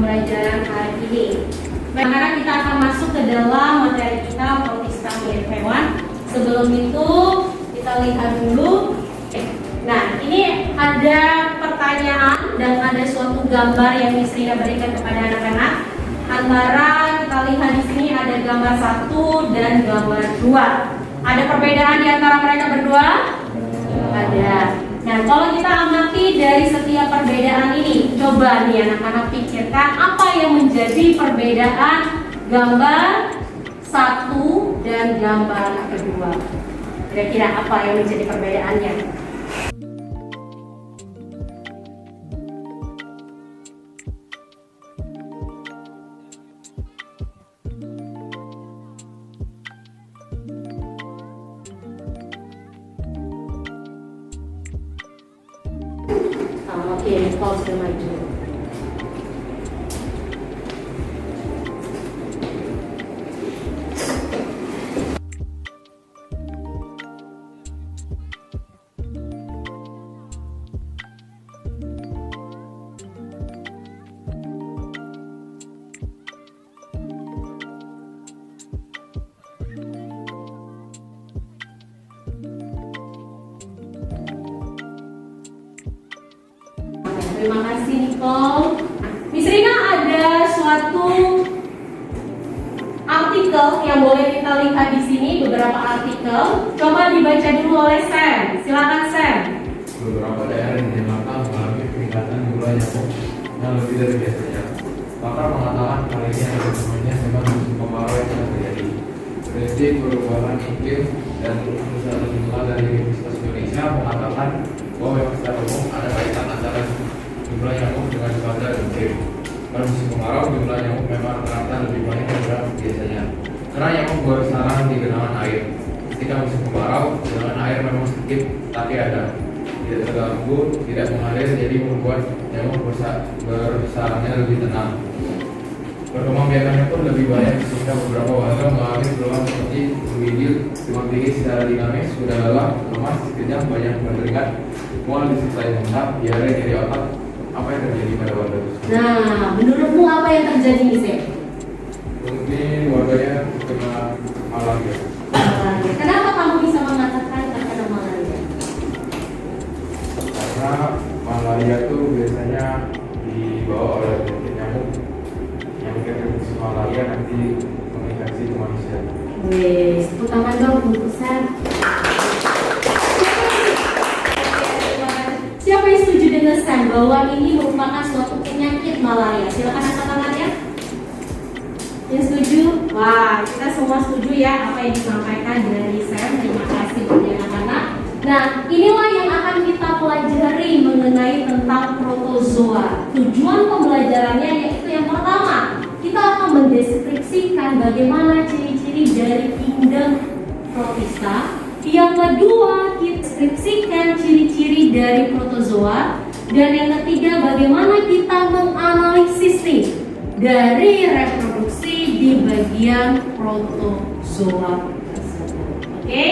pembelajaran hari ini. Sekarang kita akan masuk ke dalam materi kita protista mirip hewan. Sebelum itu kita lihat dulu. Nah, ini ada pertanyaan dan ada suatu gambar yang Miss Rina berikan kepada anak-anak. Antara kita lihat di sini ada gambar 1 dan gambar 2. Ada perbedaan di antara mereka berdua? Ada. Nah, kalau kita amati dari setiap perbedaan ini, coba nih anak-anak pikirkan apa yang menjadi perbedaan gambar 1 dan gambar kedua. Kira-kira apa yang menjadi perbedaannya? Oke, Nicole sudah maju. Terima kasih Nicole. Miss Rina ada suatu artikel yang boleh kita lihat di sini, beberapa artikel. Coba dibaca dulu oleh Sam. Silakan Sam. Beberapa daerah di Jakarta mengalami peningkatan jumlah nyamuk yang lebih dari biasanya. Pakar mengatakan hal ini ada hubungannya dengan musim kemarau yang sedang terjadi. Prediksi perubahan iklim dan Pusat Lingkungan dari Universitas Indonesia mengatakan bahwa memang secara umum ada kaitan antara jumlah nyamuk dengan cuaca dan iklim. Pada musim kemarau, jumlah nyamuk memang rata lebih banyak daripada biasanya. Karena nyamuk bersarang di genangan air. Ketika musim kemarau, genangan air memang sedikit, tapi ada. Tidak terganggu, tidak mengalir, jadi membuat nyamuk bersarangnya lebih tenang. Perkembangbiakannya pun lebih banyak sehingga beberapa warga mengalami keluhan seperti menggigil, demam tinggi secara dinamis, sudah lelah, lemas, kejang, banyak berkeringat, mual disertai bengkak, diare, nyeri otak. Apa yang terjadi pada warga tersebut? Nah, menurutmu apa yang terjadi nih Sam? Mungkin warganya kena malaria. Malaria. Kenapa kamu bisa mengatakan terkena malaria? Karena malaria itu biasanya dibawa oleh penyakit nyamuk yang terinfeksi malaria nanti menginfeksi ke manusia. Wes, tepuk tangan dong untuk Sam. Siapa yang setuju dengan Sam bahwa ini merupakan suatu penyakit malaria? Silakan angkat tangannya. Yang setuju? Wah, kita semua setuju ya apa yang disampaikan dari Sam. Terima kasih buat anak-anak. Nah, inilah yang akan kita pelajari mengenai tentang protozoa. Tujuan pembelajarannya yaitu yang pertama, kita akan mendeskripsikan bagaimana ciri-ciri dari kingdom protista. Yang kedua, kita deskripsikan ciri-ciri dari protozoa. Dan yang ketiga, bagaimana kita menganalisis nih dari reproduksi di bagian protozoa tersebut. Oke?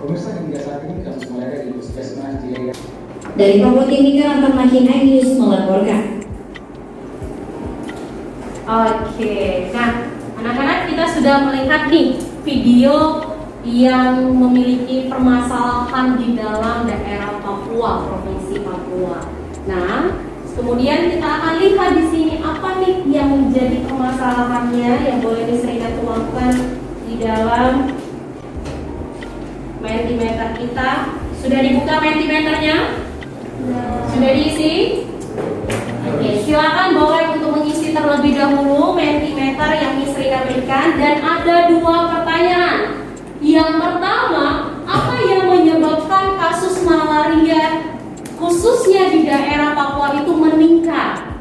Pemirsa hingga saat ini kasus malaria di Puskesmas Jaya. Dari Probotimika Termakin News melaporkan. Oke, nah anak-anak kita sudah melihat nih video yang memiliki permasalahan di dalam daerah Papua, provinsi Papua. Nah, kemudian kita akan lihat di sini apa nih yang menjadi permasalahannya yang boleh Rina tuangkan di dalam Mentimeter kita. Sudah dibuka Mentimeternya? Sudah diisi? Oke, silakan boleh untuk mengisi terlebih dahulu Mentimeter yang Miss Rina berikan. Dan ada 2 pertanyaan. Yang pertama, apa yang menyebabkan kasus malaria khususnya di daerah Papua itu meningkat?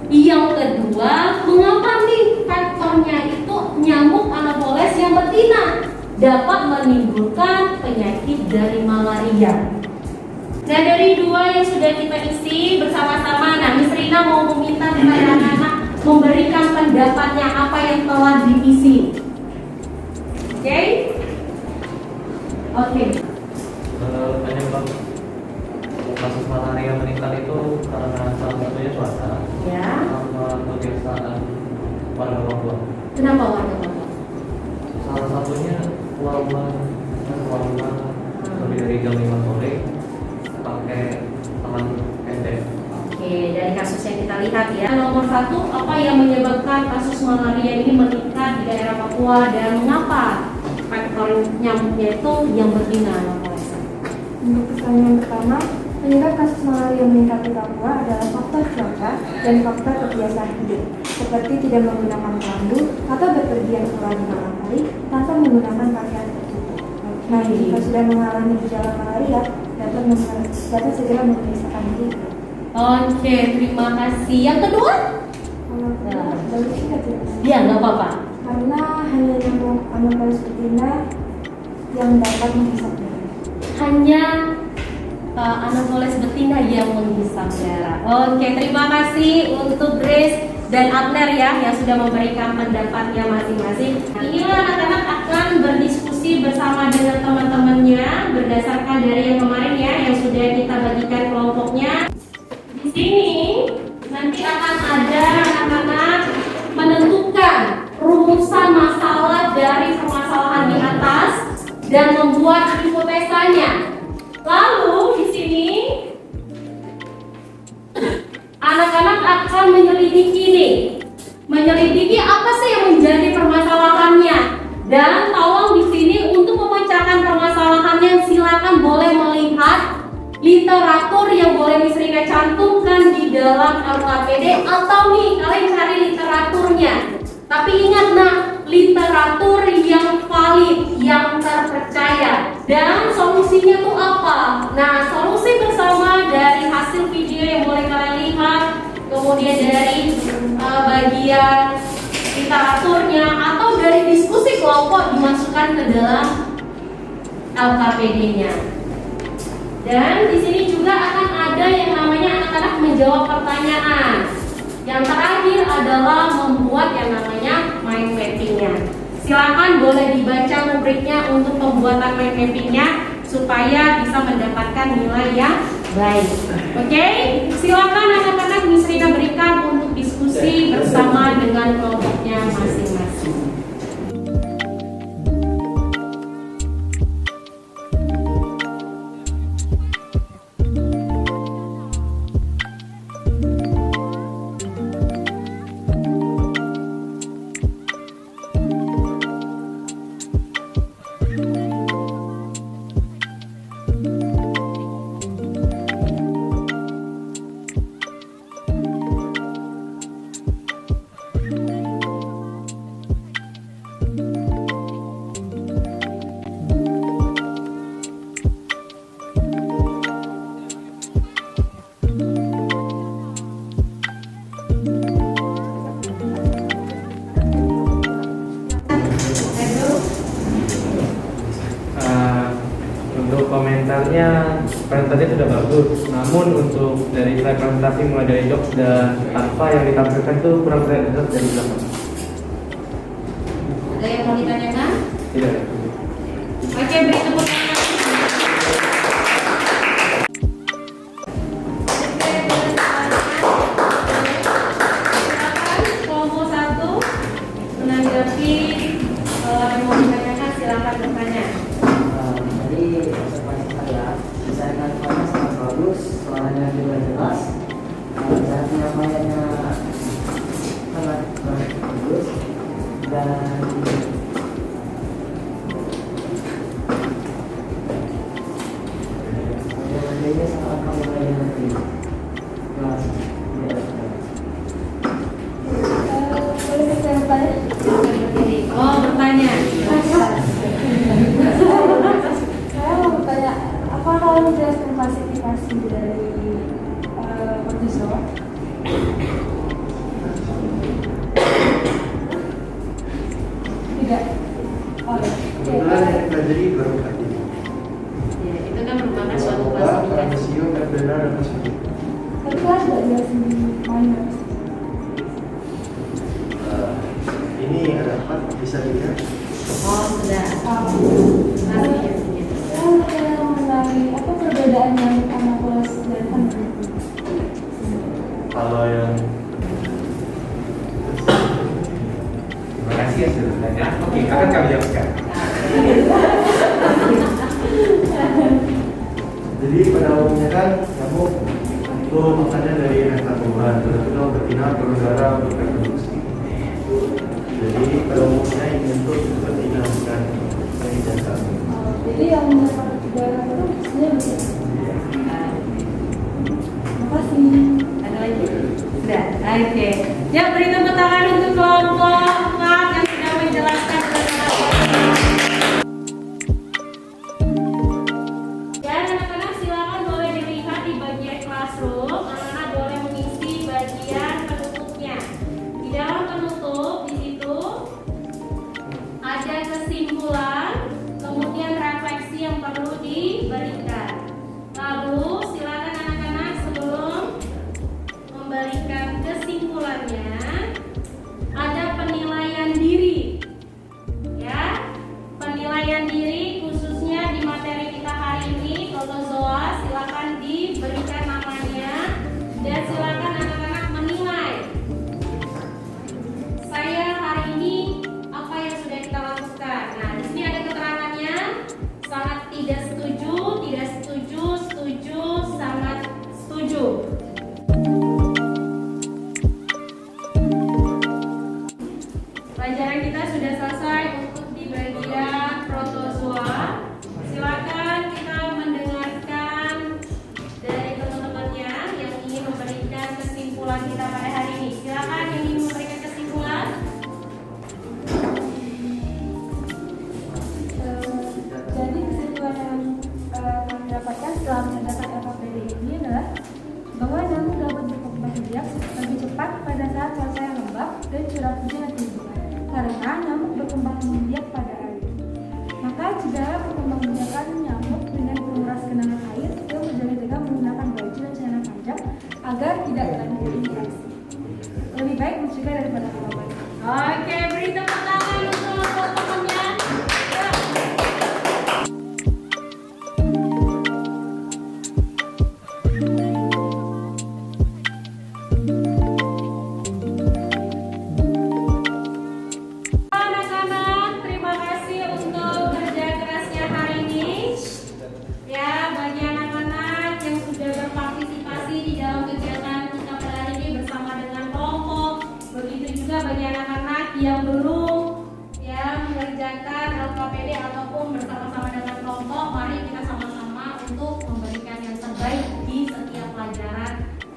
Yang kedua, mengapa nih faktornya itu nyamuk Anopheles yang betina dapat menimbulkan penyakit dari malaria? Nah, dari 2 yang sudah kita isi bersama-sama, nah Miss Rina mau meminta kepada anak-anak memberikan pendapatnya apa yang telah diisi. Oke? Oke. Pertanyaan penyebab kasus malaria meningkat itu karena salah satunya cuaca Ya. sama kebiasaan warga Papua. Kenapa warga Papua? Salah satunya pulang lebih dari jam 5 sore pakai tangan pendek. Oke, dari kasus yang kita lihat ya. Nomor 1, apa yang menyebabkan kasus malaria ini meningkat di daerah Papua dan mengapa faktor nyamuknya itu yang betina? Untuk pertanyaan pertama, penyebab kasus malaria meningkat di Papua adalah faktor cuaca dan faktor kebiasaan hidup, seperti tidak menggunakan pelandu atau bepergian keluar di malam hari tanpa menggunakan pakaian tertutup. Nah, jika sudah mengalami gejala malaria, dapat segera memeriksakan diri. Oke, terima kasih. Yang kedua? Baru singkat ya. Ya, nggak apa-apa. Karena hanya nyamuk Anopheles betina yang dapat menghisap darah. Hanya Anopheles betina yang menghisap darah. Oke, terima kasih untuk Grace dan Abner ya yang sudah memberikan pendapatnya masing-masing. Inilah anak-anak akan berdiskusi bersama dengan teman-temannya berdasarkan dari yang kemarin ya yang sudah kita bagikan kelompoknya. Di sini nanti akan ada anak-anak menentukan rumusan masalah dari permasalahan di atas dan membuat hipotesanya. Lalu di sini anak-anak akan menyelidiki apa sih yang menjadi permasalahannya. Dan tolong di sini untuk memecahkan permasalahannya silakan boleh melihat literatur yang boleh Miss Rina cantumkan di dalam LKPD atau nih kalian cari literaturnya. Tapi ingat nah, literatur yang valid, yang terpercaya. Dan solusinya tuh apa? Nah, solusi bersama dari hasil video yang boleh kalian lihat, kemudian dari bagian literaturnya atau dari diskusi kelompok dimasukkan ke dalam LKPD-nya. Dan di sini juga akan ada yang namanya anak-anak menjawab pertanyaan. Yang terakhir adalah membuat yang namanya mind mapping-nya. Silakan boleh dibaca rubriknya untuk pembuatan mind mapping-nya supaya bisa mendapatkan nilai yang baik. Oke, silakan anak-anak Miss Rina berikan untuk diskusi bersama dengan kelompoknya masing-masing. Untuk komentarnya presentasi sudah bagus, namun untuk dari slide presentasi mulai dari jokes dan tanpa yang ditampilkan itu kurang terlihat dari belakang. Ada yang mau ditanyakan? Tidak. Oke, beri tepuk tangan. Silakan kelompok 1 menanggapi yang mau ditanyakan, silakan bertanya. Jadi observasi saya misalkan suaranya sangat bagus, suaranya juga jelas, cara penyampaiannya sangat bagus dan ini sangat memulai nanti. Boleh saya bertanya? Oh, bertanya. Saya mau bertanya, apa kalau menjelaskan klasifikasi dari protozoa? Tidak. Oh ya. Kebetulan yang pelajari baru tadi. Ya, itu kan merupakan suatu Semoga klasifikasi. Paramecium, Ebrena, dan Pachydium. Tapi kan tidak jelasin mana. Ini ada 4, bisa dilihat. Oh, sudah. Saya Klasifikasinya. bertanya mengenai apa perbedaan Kalau yang Terima kasih ya sudah bertanya. Oke, akan kami jawabkan. jadi pada umumnya kan nyamuk itu makannya dari nektar tumbuhan, terutama betina berudara untuk reproduksi. Jadi pada umumnya ini untuk betina bukan dari dasar. Jadi yang mendapat udara itu sebenarnya bisa. Terima kasih. Ada lagi? Sudah. Oke. Ya, beri tepuk tangan untuk kelompok 4 yang sudah menjelaskan tentang dan anak-anak silakan boleh dilihat di bagian classroom. Anak-anak boleh mengisi bagian penutupnya. Di dalam penutup di situ ada kesimpulan, kemudian refleksi yang perlu diberikan. Lalu silakan anak-anak sebelum memberikan kesimpulannya ada penilaian diri. Ya, penilaian diri khususnya di materi kita hari ini protozoa, silakan diberikan namanya dan silakan anak-anak menilai. Saya hari ini apa yang sudah kita lakukan. Nah, di sini ada keterangannya. Sangat tidak setuju, setuju, sangat setuju. Pelajaran kita sudah selesai untuk di bagian protozoa. Silakan kita mendengarkan dari teman-temannya yang ingin memberikan kesimpulan kita pada hari ini. Silakan yang ingin memberikan kesimpulan. Jadi kesimpulan yang kami dapatkan setelah mendengarkan LKPD ini adalah bahwa nyamuk dapat berkembang biak lebih cepat pada saat cuaca yang lembab dan curah hujan yang tinggi karena nyamuk berkembang biak pada air. Maka cegahlah perkembangbiakan nyamuk dengan menguras genangan air dan berjaga-jaga menggunakan baju dan celana panjang agar tidak terjadi infeksi. Lebih baik mencegah daripada mengobati. Oke, beri tepuk tangan untuk teman-temannya. Ya. Anak-anak, terima kasih untuk kerja kerasnya hari ini. Ya, bagi anak-anak yang sudah berpartisipasi di dalam kegiatan kita pada hari ini bersama dengan kelompok, begitu juga bagi anak-anak yang belum mengerjakan LKPD ataupun bersama-sama dengan kelompok, mari kita sama-sama untuk memberikan yang terbaik di setiap pelajaran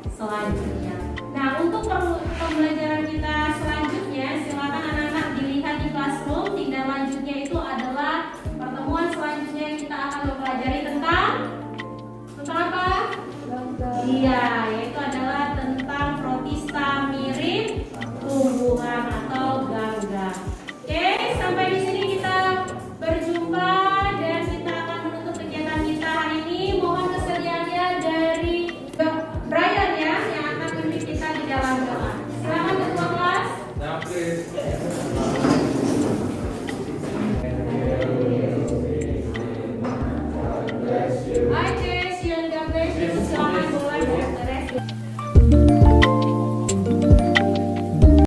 selanjutnya. Nah, untuk pembelajaran kita selanjutnya, silakan anak-anak dilihat di classroom. Tindak lanjutnya itu adalah pertemuan selanjutnya yang kita akan mempelajari tentang apa? Iya,